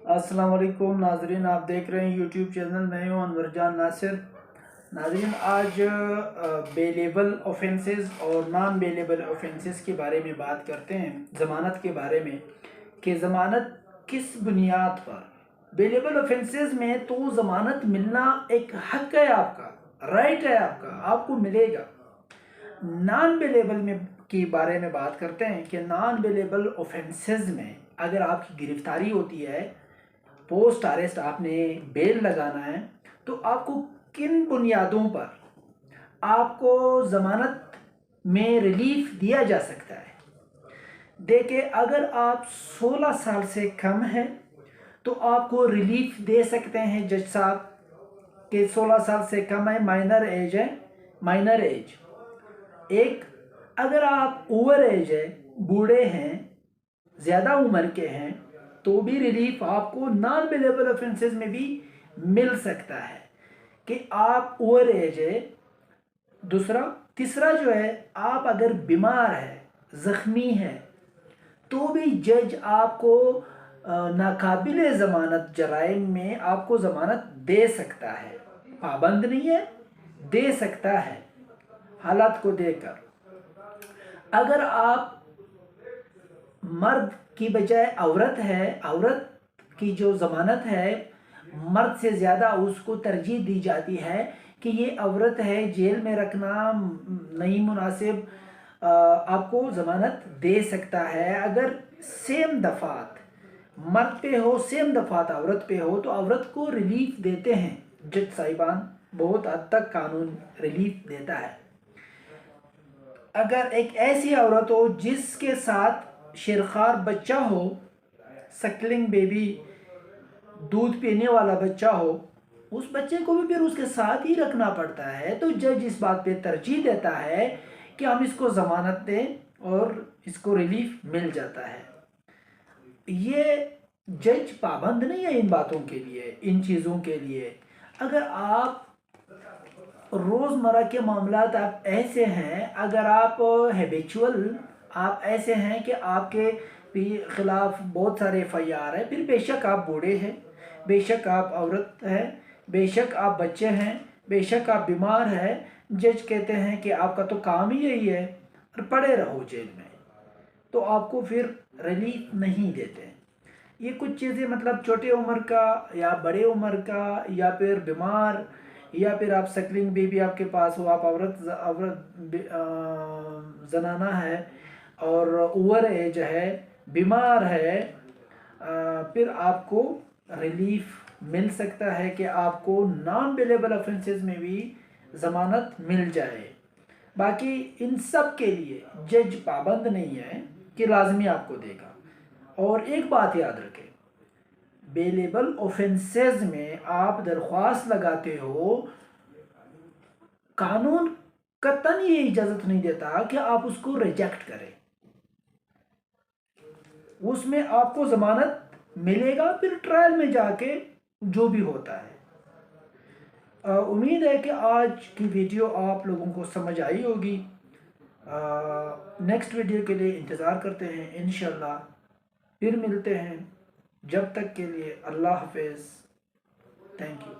अस्सलाम वालेकुम नाजरीन, आप देख रहे हैं यूट्यूब चैनल। मैं हूं अनवर जान नासिर। नाजरीन, आज बेलेबल ऑफेंसेस और नॉन बेलेबल ऑफेंसेस के बारे में बात करते हैं, ज़मानत के बारे में कि ज़मानत किस बुनियाद पर। बेलेबल ऑफेंसेस में तो ज़मानत मिलना एक हक है आपका, राइट है आपका, आपको मिलेगा। नॉन बेलेबल में के बारे में बात करते हैं कि नॉन बेलेबल ऑफेंसेस में अगर आपकी गिरफ्तारी होती है, पोस्ट अरेस्ट आपने बेल लगाना है, तो आपको किन बुनियादों पर आपको ज़मानत में रिलीफ दिया जा सकता है। देखिए, अगर आप 16 साल से कम हैं तो आपको रिलीफ दे सकते हैं जज साहब कि 16 साल से कम है, माइनर एज है, माइनर एज। एक, अगर आप ओवर एज है, बूढ़े हैं, ज़्यादा उम्र के हैं, तो भी रिलीफ आपको नॉन बेलेबल ऑफेंसेस में भी मिल सकता है कि आप ओवर एज है। दूसरा, तीसरा जो है, आप अगर बीमार है, ज़ख्मी है, तो भी जज आपको नाकाबिल ज़मानत जराइम में आपको ज़मानत दे सकता है। पाबंद नहीं है, दे सकता है हालात को देखकर। अगर आप मर्द की बजाय औरत है, औरत की जो ज़मानत है मर्द से ज़्यादा उसको तरजीह दी जाती है कि ये औरत है, जेल में रखना नहीं मुनासिब, आपको ज़मानत दे सकता है। अगर सेम दफ़ात मर्द पे हो, सेम दफ़ात औरत पे हो, तो औरत को रिलीफ देते हैं जज साहिबान, बहुत हद तक कानून रिलीफ देता है। अगर एक ऐसी औरत हो जिसके साथ शेरखार बच्चा हो, सकलिंग बेबी, दूध पीने वाला बच्चा हो, उस बच्चे को भी फिर उसके साथ ही रखना पड़ता है, तो जज इस बात पे तरजीह देता है कि हम इसको ज़मानत दें और इसको रिलीफ मिल जाता है। ये जज पाबंद नहीं है इन बातों के लिए, इन चीज़ों के लिए। अगर आप रोज़मर्रा के मामलात आप ऐसे हैं, अगर आप हैबिचुअल आप ऐसे हैं कि आपके ख़िलाफ़ बहुत सारे FIR है, फिर बेशक आप बूढ़े हैं, बेशक आप औरत हैं, बेशक आप बच्चे हैं, बेशक आप बीमार हैं, जज कहते हैं कि आपका तो काम ही यही है और पड़े रहो जेल में, तो आपको फिर रिलीफ नहीं देते। ये कुछ चीज़ें मतलब छोटे उम्र का या बड़े उम्र का, या फिर बीमार, या फिर आप सकलिंग बेबी आपके पास हो, आप जनाना है और ओवर एज है, बीमार है, फिर आपको रिलीफ मिल सकता है कि आपको नॉन बेलेबल ऑफेंसेस में भी ज़मानत मिल जाए। बाकी इन सब के लिए जज पाबंद नहीं है कि लाजमी आपको देगा। और एक बात याद रखें, बेलेबल ऑफेंसेस में आप दरख्वास्त लगाते हो, कानून कतई ये इजाज़त नहीं देता कि आप उसको रिजेक्ट करें। उसमें आपको ज़मानत मिलेगा, फिर ट्रायल में जाके जो भी होता है। उम्मीद है कि आज की वीडियो आप लोगों को समझ आई होगी। नेक्स्ट वीडियो के लिए इंतज़ार करते हैं, इंशाल्लाह फिर मिलते हैं। जब तक के लिए अल्लाह हाफ़िज़, थैंक यू।